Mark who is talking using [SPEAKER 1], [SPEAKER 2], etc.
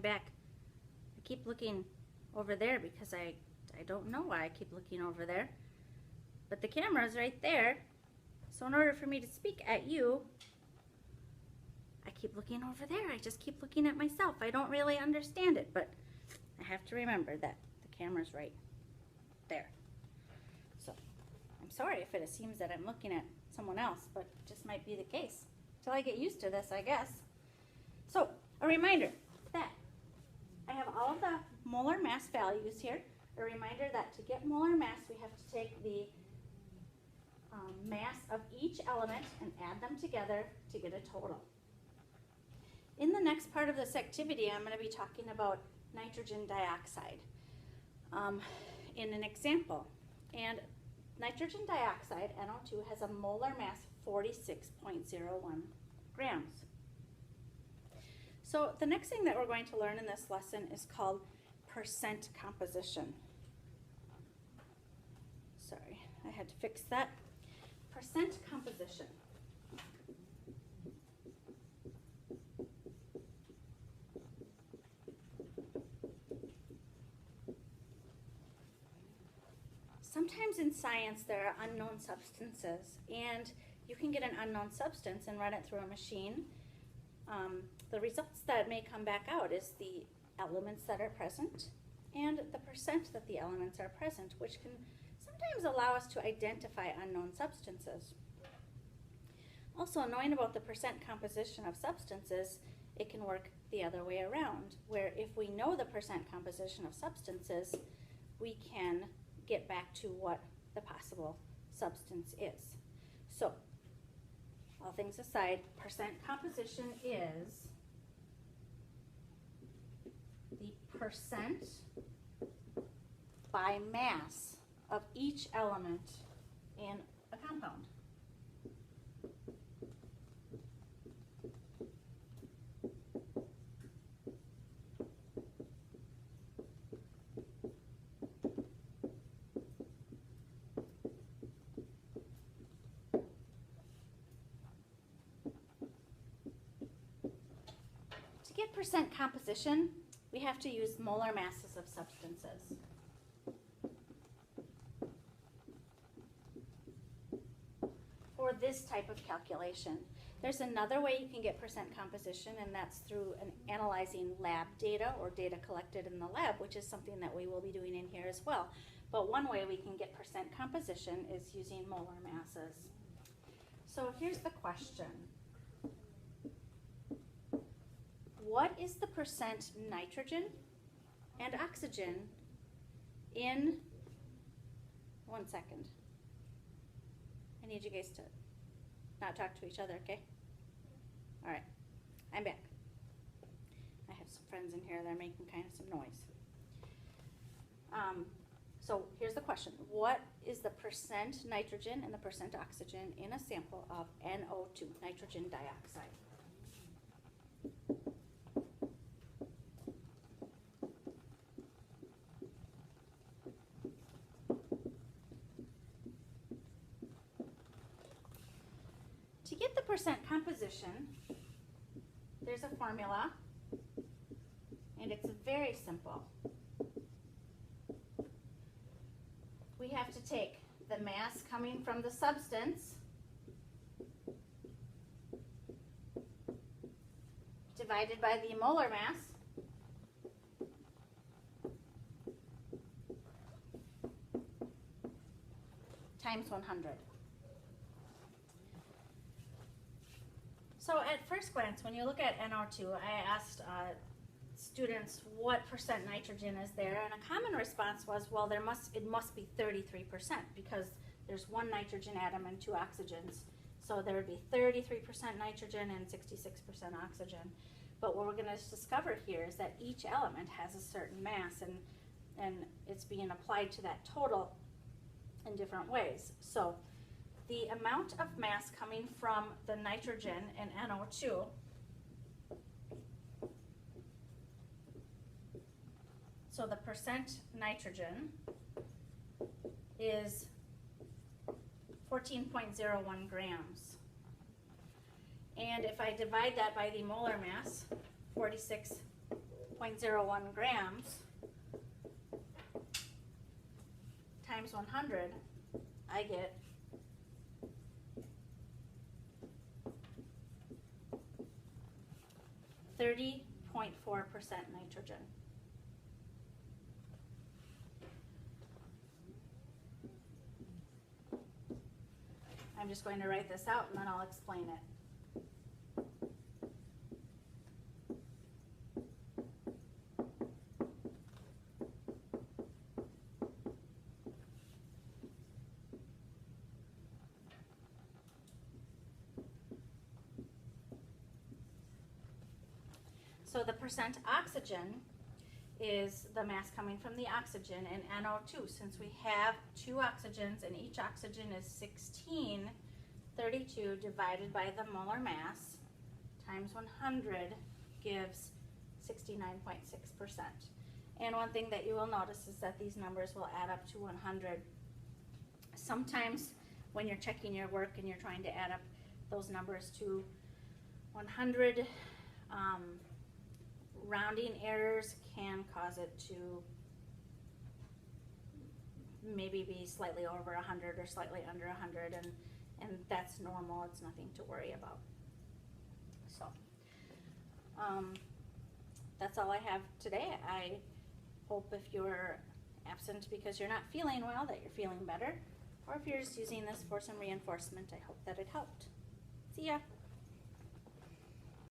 [SPEAKER 1] back. I keep looking over there because I don't know why I keep looking over there. But the camera is right there. So in order for me to speak at you, I keep looking over there. I just keep looking at myself. I don't really understand it, but I have to remember that the camera's right there. So I'm sorry if it seems that I'm looking at someone else, but it just might be the case. Till I get used to this, I guess. So a reminder that I have all of the molar mass values here. A reminder that to get molar mass, we have to take the mass of each element and add them together to get a total. In the next part of this activity, I'm going to be talking about nitrogen dioxide in an example. And nitrogen dioxide, NO2, has a molar mass of 46.01 grams. So the next thing that we're going to learn in this lesson is called percent composition. Sorry, I had to fix that. Percent composition. Sometimes in science there are unknown substances, and you can get an unknown substance and run it through a machine. The results that may come back out is the elements that are present and the percent that the elements are present, which can sometimes allow us to identify unknown substances. Also, knowing about the percent composition of substances, it can work the other way around, where if we know the percent composition of substances, we can get back to what the possible substance is. So, all things aside, percent composition is the percent by mass of each element in a compound. To get percent composition, we have to use molar masses of substances. For this type of calculation. There's another way you can get percent composition, and that's through analyzing lab data or data collected in the lab, which is something that we will be doing in here as well. But one way we can get percent composition is using molar masses. So here's the question. What is the percent nitrogen and oxygen in, 1 second. I need you guys to not talk to each other, okay? All right, I'm back. I have some friends in here that are making kind of some noise. So here's the question. What is the percent nitrogen and the percent oxygen in a sample of NO2, nitrogen dioxide? To get the percent composition, there's a formula, and it's very simple. We have to take the mass coming from the substance divided by the molar mass times 100. So at first glance, when you look at NO2, I asked students what percent nitrogen is there, and a common response was, well, it must be 33% because there's one nitrogen atom and two oxygens. So there would be 33% nitrogen and 66% oxygen. But what we're going to discover here is that each element has a certain mass, and it's being applied to that total in different ways. So the amount of mass coming from the nitrogen in NO2 so the percent nitrogen is 14.01 grams. And if I divide that by the molar mass, 46.01, 0.01 grams times 100, I get 30.4% nitrogen. I'm just going to write this out and then I'll explain it. So the percent oxygen is the mass coming from the oxygen, and NO2, since we have two oxygens and each oxygen is 1632 divided by the molar mass times 100 gives 69.6%. And one thing that you will notice is that these numbers will add up to 100. Sometimes when you're checking your work and you're trying to add up those numbers to 100, rounding errors can cause it to maybe be slightly over 100 or slightly under 100, and that's normal. It's nothing to worry about. So that's all I have today. I hope if you're absent because you're not feeling well that you're feeling better, or if you're just using this for some reinforcement, I hope that it helped. See ya.